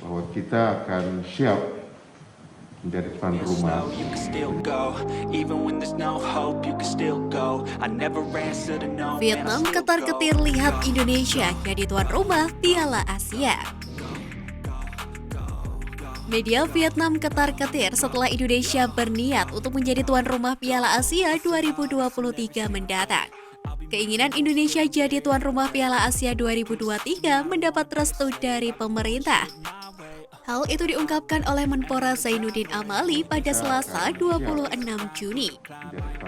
bahwa kita akan siap menjadi tuan rumah. You can still go, even when there's no hope, you can still go. I never answer to no. Vietnam ketar-ketir lihat Indonesia jadi tuan rumah Piala Asia. Media Vietnam ketar-ketir setelah Indonesia berniat untuk menjadi tuan rumah Piala Asia 2023 mendatang. Keinginan Indonesia jadi tuan rumah Piala Asia 2023 mendapat restu dari pemerintah. Hal itu diungkapkan oleh Menpora Zainuddin Amali pada Selasa 26 Juni.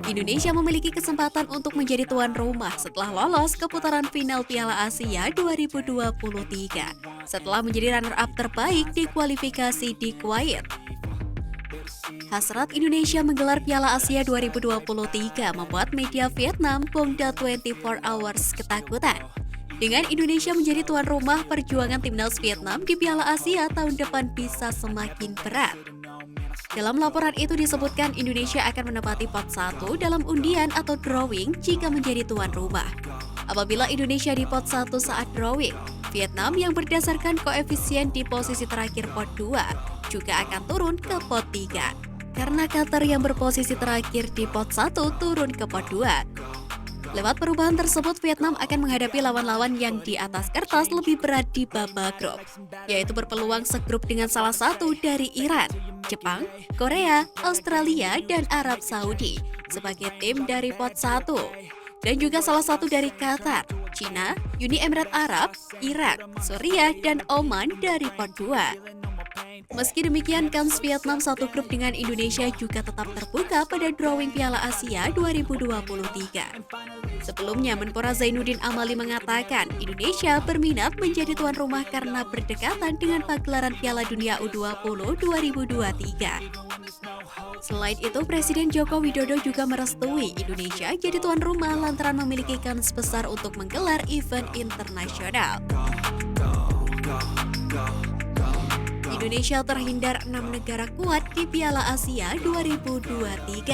Indonesia memiliki kesempatan untuk menjadi tuan rumah setelah lolos ke putaran final Piala Asia 2023 setelah menjadi runner-up terbaik di kualifikasi di Kuwait. Hasrat Indonesia menggelar Piala Asia 2023 membuat media Vietnam Bongda 24 Hours ketakutan. Dengan Indonesia menjadi tuan rumah, perjuangan timnas Vietnam di Piala Asia tahun depan bisa semakin berat. Dalam laporan itu disebutkan Indonesia akan menempati pot 1 dalam undian atau drawing jika menjadi tuan rumah. Apabila Indonesia di pot 1 saat drawing, Vietnam yang berdasarkan koefisien di posisi terakhir pot 2 juga akan turun ke pot 3. Karena Qatar yang berposisi terakhir di pot 1 turun ke pot 2. Lewat perubahan tersebut, Vietnam akan menghadapi lawan-lawan yang di atas kertas lebih berat di babak grup, yaitu berpeluang segrup dengan salah satu dari Iran, Jepang, Korea, Australia, dan Arab Saudi sebagai tim dari pot 1, dan juga salah satu dari Qatar, Cina, Uni Emirat Arab, Irak, Suriah, dan Oman dari pot 2. Meski demikian, kans Vietnam satu grup dengan Indonesia juga tetap terbuka pada drawing Piala Asia 2023. Sebelumnya, Menpora Zainuddin Amali mengatakan Indonesia berminat menjadi tuan rumah karena berdekatan dengan pagelaran Piala Dunia U20 2023. Selain itu, Presiden Joko Widodo juga merestui Indonesia jadi tuan rumah lantaran memiliki kans besar untuk menggelar event internasional. Indonesia terhindar 6 negara kuat di Piala Asia 2023.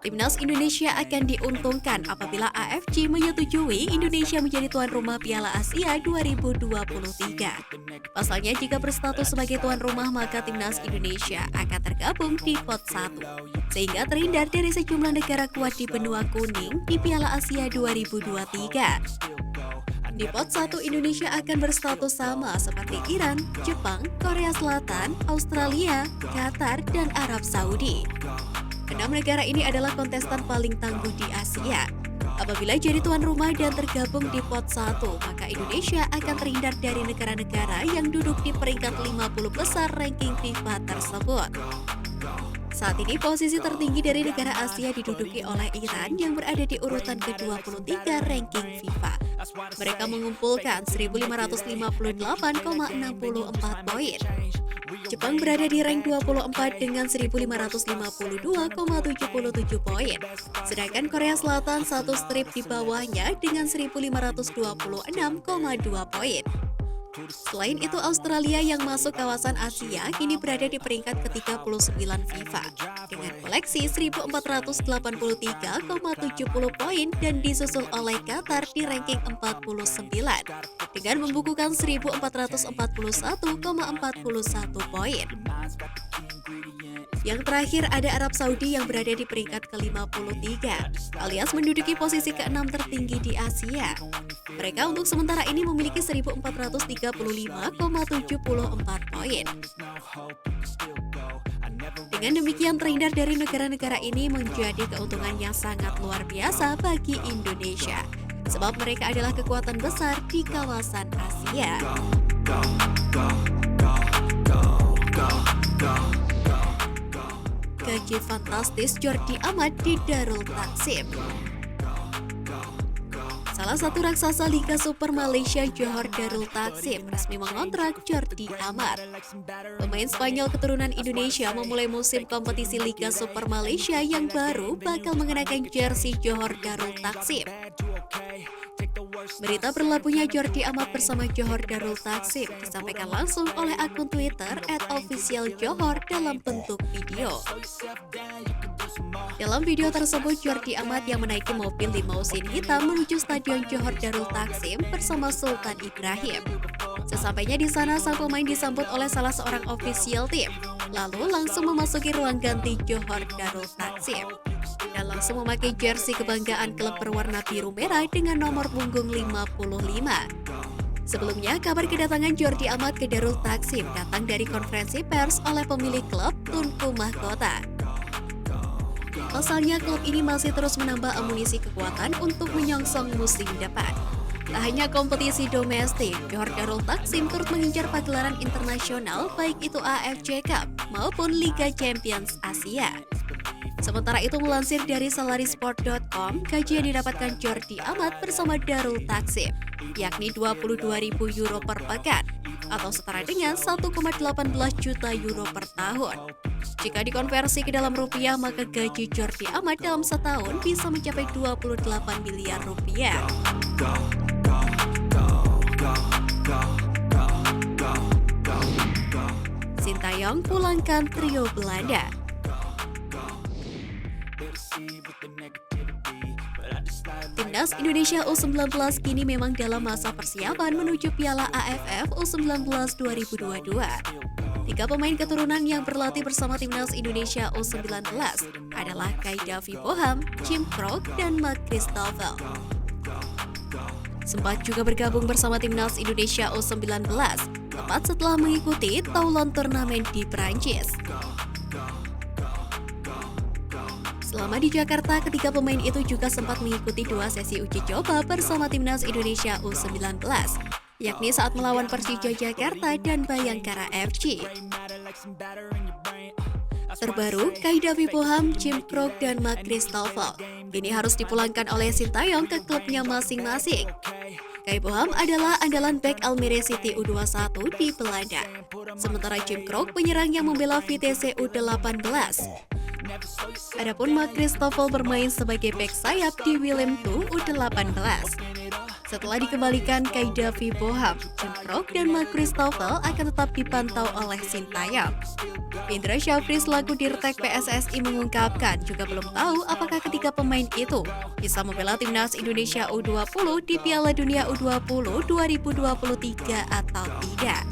Timnas Indonesia akan diuntungkan apabila AFC menyetujui Indonesia menjadi tuan rumah Piala Asia 2023. Pasalnya, jika berstatus sebagai tuan rumah, maka Timnas Indonesia akan tergabung di pot 1, sehingga terhindar dari sejumlah negara kuat di benua kuning di Piala Asia 2023. Di pot 1, Indonesia akan berstatus sama seperti Iran, Jepang, Korea Selatan, Australia, Qatar, dan Arab Saudi. 6 negara ini adalah kontestan paling tangguh di Asia. Apabila jadi tuan rumah dan tergabung di pot 1, maka Indonesia akan terhindar dari negara-negara yang duduk di peringkat 50 besar ranking FIFA tersebut. Saat ini posisi tertinggi dari negara Asia diduduki oleh Iran yang berada di urutan ke-23 ranking FIFA. Mereka mengumpulkan 1.558,64 poin. Jepang berada di rank 24 dengan 1.552,77 poin. Sedangkan Korea Selatan satu strip di bawahnya dengan 1.526,2 poin. Selain itu, Australia yang masuk kawasan Asia kini berada di peringkat ke-39 FIFA dengan koleksi 1.483,70 poin dan disusul oleh Qatar di ranking 49 dengan membukukan 1.441,41 poin. Yang terakhir ada Arab Saudi yang berada di peringkat ke-53 alias menduduki posisi ke-6 tertinggi di Asia. Mereka untuk sementara ini memiliki 1.435,74 poin. Dengan demikian, terhindar dari negara-negara ini menjadi keuntungan yang sangat luar biasa bagi Indonesia, sebab mereka adalah kekuatan besar di kawasan Asia. Gaji fantastis Jordi Amat di Darul Taksim. Salah satu raksasa Liga Super Malaysia Johor Darul Taksim resmi mengontrak Jordi Amat. Pemain Spanyol keturunan Indonesia memulai musim kompetisi Liga Super Malaysia yang baru bakal mengenakan jersey Johor Darul Taksim. Berita berlabuhnya Jordi Amat bersama Johor Darul Taksim disampaikan langsung oleh akun Twitter @officialjohor dalam bentuk video. Dalam video tersebut, Jordi Amat yang menaiki mobil limousin hitam menuju Stadion Johor Darul Taksim bersama Sultan Ibrahim. Sesampainya di sana, sang pemain disambut oleh salah seorang ofisial tim, lalu langsung memasuki ruang ganti Johor Darul Taksim dan langsung memakai jersey kebanggaan klub berwarna biru merah dengan nomor punggung 55. Sebelumnya, kabar kedatangan Jordi Amat ke Darul Taksim datang dari konferensi pers oleh pemilik klub Tunku Mahkota. Pasalnya, klub ini masih terus menambah amunisi kekuatan untuk menyongsong musim depan. Tak hanya kompetisi domestik, Johor Darul Taksim turut mengincar pagelaran internasional baik itu AFC Cup maupun Liga Champions Asia. Sementara itu, melansir dari salarisport.com, gaji yang didapatkan Jordi Amat bersama Darul Taksim yakni 22.000 euro per pekan atau setara dengan 1,18 juta euro per tahun. Jika dikonversi ke dalam rupiah, maka gaji Jordi Amat dalam setahun bisa mencapai 28 miliar rupiah. Sintayong pulangkan trio Belanda. Timnas Indonesia U19 kini memang dalam masa persiapan menuju Piala AFF U19 2022. 3 pemain keturunan yang berlatih bersama Timnas Indonesia U19 adalah Kai Davi Boham, Jim Krok, dan Mark Christoffel. Sempat juga bergabung bersama Timnas Indonesia U19, tepat setelah mengikuti Toulon turnamen di Prancis. Selama di Jakarta, ketiga pemain itu juga sempat mengikuti 2 sesi uji coba bersama Timnas Indonesia U19, yakni saat melawan Persija Jakarta dan Bayangkara FC. Terbaru, Kai Davi Boham, Jim Krok, dan Mark Christoffel ini harus dipulangkan oleh Sintayong ke klubnya masing-masing. Kai Boham adalah andalan bek Almere City U21 di Belanda, sementara Jim Krok penyerang yang membela VTC U18. Adapun Mark Christoffel bermain sebagai bek sayap di Willem II U18. Setelah dikembalikan Kai Davi Boham, Jim Krok, dan Mark Christoffel akan tetap dipantau oleh Sintayong. Indra Syafri selaku Dirtek PSSI mengungkapkan juga belum tahu apakah ketiga pemain itu bisa membela Timnas Indonesia U20 di Piala Dunia U20 2023 atau tidak.